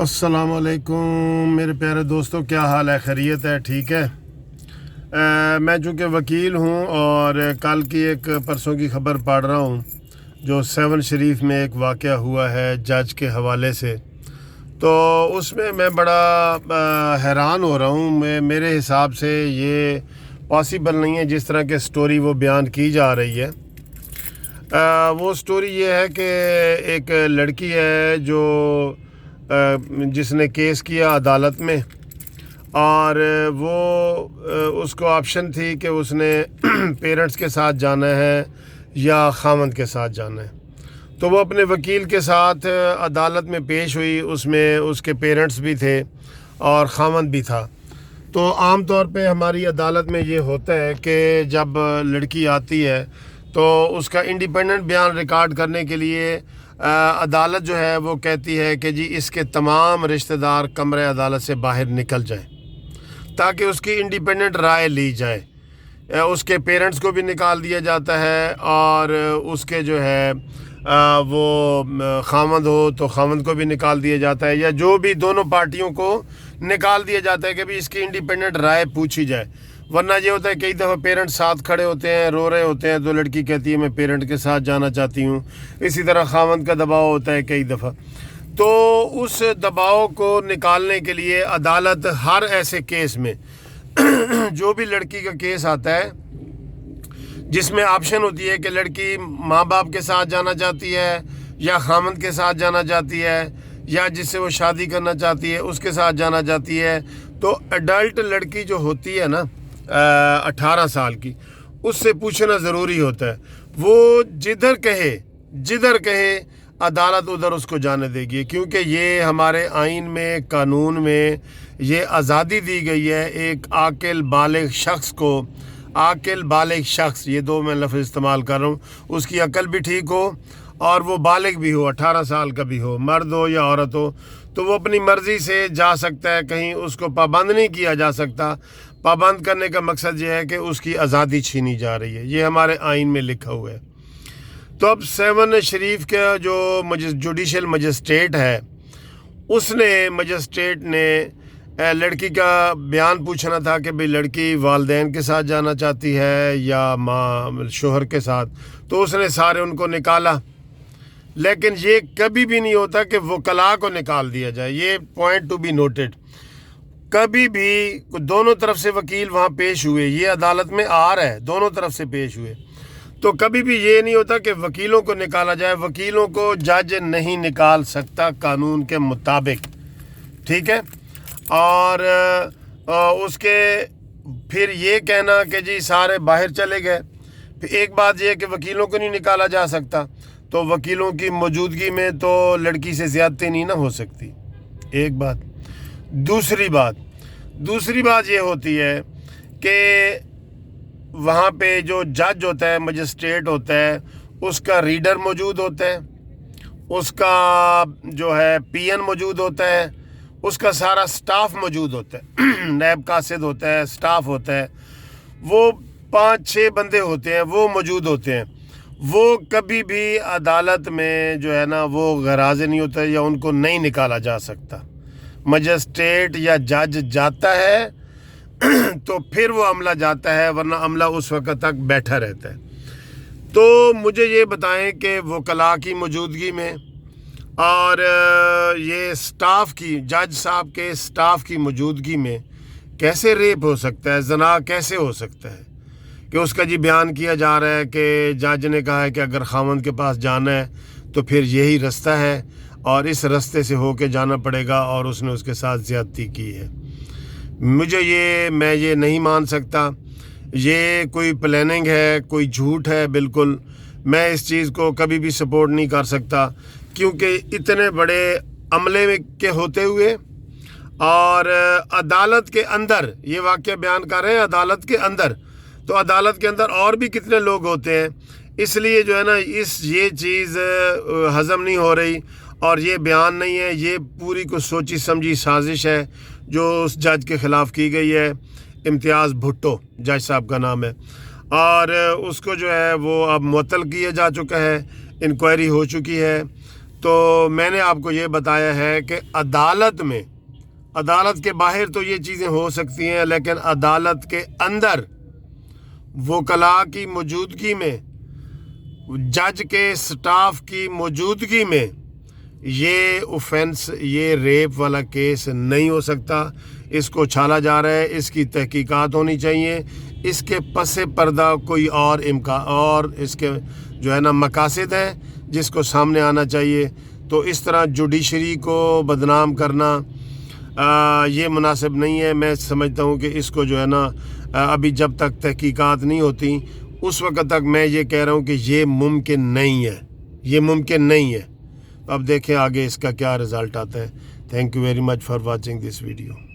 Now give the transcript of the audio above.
अस्सलाम वालेकुम मेरे प्यारे दोस्तों, क्या हाल है? खैरियत है? ठीक है। मैं चूँकि वकील हूँ और कल की एक परसों की ख़बर पढ़ रहा हूँ जो सेवन शरीफ में एक वाक़या हुआ है जज के हवाले से, तो उसमें मैं बड़ा हैरान हो रहा हूँ। मेरे हिसाब से ये पॉसिबल नहीं है जिस तरह के स्टोरी वो बयान की जा रही है। वो स्टोरी ये है कि एक लड़की है जो जिसने केस किया अदालत में, और वो उसको ऑप्शन थी कि उसने पेरेंट्स के साथ जाना है या खामंद के साथ जाना है। तो वो अपने वकील के साथ अदालत में पेश हुई। उसमें उसके पेरेंट्स भी थे और खामंद भी था। तो आम तौर पे हमारी अदालत में ये होता है कि जब लड़की आती है तो उसका इंडिपेंडेंट बयान रिकॉर्ड करने के लिए अदालत जो है वो कहती है कि जी इसके तमाम रिश्तेदार कमरे अदालत से बाहर निकल जाएं ताकि उसकी इंडिपेंडेंट राय ली जाए। उसके पेरेंट्स को भी निकाल दिया जाता है और उसके जो है वो खामंद हो तो खामंद को भी निकाल दिया जाता है, या जो भी दोनों पार्टियों को निकाल दिया जाता है कि भी इसकी इंडिपेंडेंट राय पूछी जाए। वरना ये होता है कई दफ़ा पेरेंट्स साथ खड़े होते हैं, रो रहे होते हैं, तो लड़की कहती है मैं पेरेंट के साथ जाना चाहती हूँ। इसी तरह खामंद का दबाव होता है कई दफ़ा। तो उस दबाव को निकालने के लिए अदालत हर ऐसे केस में जो भी लड़की का केस आता है जिसमें ऑप्शन होती है कि लड़की माँ बाप के साथ जाना चाहती है या खामंद के साथ जाना चाहती है या जिससे वो शादी करना चाहती है उसके साथ जाना चाहती है, तो एडल्ट लड़की जो होती है ना 18 साल की, उससे पूछना ज़रूरी होता है। वो जिधर कहे अदालत उधर उसको जाने देगी, क्योंकि ये हमारे आइन में, कानून में ये आज़ादी दी गई है एक आकिल बालिग शख्स को। आकिल बालिग शख्स, ये दो मैं लफ्ज़ इस्तेमाल कर रहा हूँ, उसकी अकल भी ठीक हो और वो बालिग भी हो, 18 साल का भी हो, मर्द हो या औरत हो, तो वो अपनी मर्ज़ी से जा सकता है कहीं, उसको पाबंद नहीं किया जा सकता। पाबंद करने का मकसद ये है कि उसकी आज़ादी छीनी जा रही है, ये हमारे आइन में लिखा हुआ है। तो अब सेवन शरीफ का जो जुडिशल मजिस्ट्रेट है, मजिस्ट्रेट ने लड़की का बयान पूछना था कि भाई लड़की वालिदैन के साथ जाना चाहती है या माँ शोहर के साथ, तो उसने सारे उनको निकाला। लेकिन ये कभी भी नहीं होता कि वकला को निकाल दिया जाए, ये पॉइंट टू बी नोटेड। कभी भी दोनों तरफ से वकील वहाँ पेश हुए, ये अदालत में आ रहा है, दोनों तरफ से पेश हुए, तो कभी भी ये नहीं होता कि वकीलों को निकाला जाए। वकीलों को जज नहीं निकाल सकता कानून के मुताबिक, ठीक है। और उसके फिर ये कहना कि जी सारे बाहर चले गए, फिर एक बात ये है कि वकीलों को नहीं निकाला जा सकता, तो वकीलों की मौजूदगी में तो लड़की से ज़्यादती नहीं ना हो सकती, एक बात। दूसरी बात ये होती है कि वहाँ पे जो जज होता है, मजिस्ट्रेट होता है, उसका रीडर मौजूद होता है, उसका जो है पीएन मौजूद होता है, उसका सारा स्टाफ मौजूद होता है नैब कासिद होता है, स्टाफ होता है, वो 5-6 बंदे होते हैं, वो मौजूद होते हैं। वो कभी भी अदालत में जो है ना वो गराज़े नहीं होता या उनको नहीं निकाला जा सकता। मजिस्ट्रेट या जज जाता है तो फिर वो अमला जाता है, वरना अमला उस वक़्त तक बैठा रहता है। तो मुझे ये बताएं कि वकला की मौजूदगी में और ये स्टाफ की, जज साहब के स्टाफ की मौजूदगी में कैसे रेप हो सकता है, ज़ना कैसे हो सकता है कि उसका जी बयान किया जा रहा है कि जज ने कहा है कि अगर खामंद के पास जाना है तो फिर यही रास्ता है और इस रास्ते से होके जाना पड़ेगा, और उसने उसके साथ ज़्यादती की है। मैं ये नहीं मान सकता, ये कोई प्लानिंग है, कोई झूठ है बिल्कुल। मैं इस चीज़ को कभी भी सपोर्ट नहीं कर सकता, क्योंकि इतने बड़े अमले में के होते हुए और अदालत के अंदर ये वाक़या बयान कर रहे हैं, अदालत के अंदर, तो अदालत के अंदर और भी कितने लोग होते हैं। इसलिए जो है ना ये चीज़ हज़म नहीं हो रही, और ये बयान नहीं है, ये पूरी को सोची समझी साजिश है जो उस जज के ख़िलाफ़ की गई है। इम्तियाज़ भुट्टो जज साहब का नाम है, और उसको जो है वो अब मुअत्तल किया जा चुका है, इंक्वायरी हो चुकी है। تو میں نے آپ کو یہ بتایا ہے کہ عدالت کے باہر تو یہ چیزیں ہو سکتی ہیں، لیکن عدالت کے اندر وکلاء کی موجودگی میں، جج کے سٹاف کی موجودگی میں یہ اوفینس، یہ ریپ والا کیس نہیں ہو سکتا۔ اس کو چھالا جا رہا ہے، اس کی تحقیقات ہونی چاہیے، اس کے پس پردہ کوئی اور اور اس کے جو ہے نا مقاصد ہیں جس کو سامنے آنا چاہیے۔ تو اس طرح جوڈیشری کو بدنام کرنا یہ مناسب نہیں ہے۔ میں سمجھتا ہوں کہ اس کو جو ہے نا ابھی جب تک تحقیقات نہیں ہوتی اس وقت تک میں یہ کہہ رہا ہوں کہ یہ ممکن نہیں ہے، یہ ممکن نہیں ہے۔ اب دیکھیں آگے اس کا کیا رزلٹ آتا ہے۔ Thank you very much for watching this video.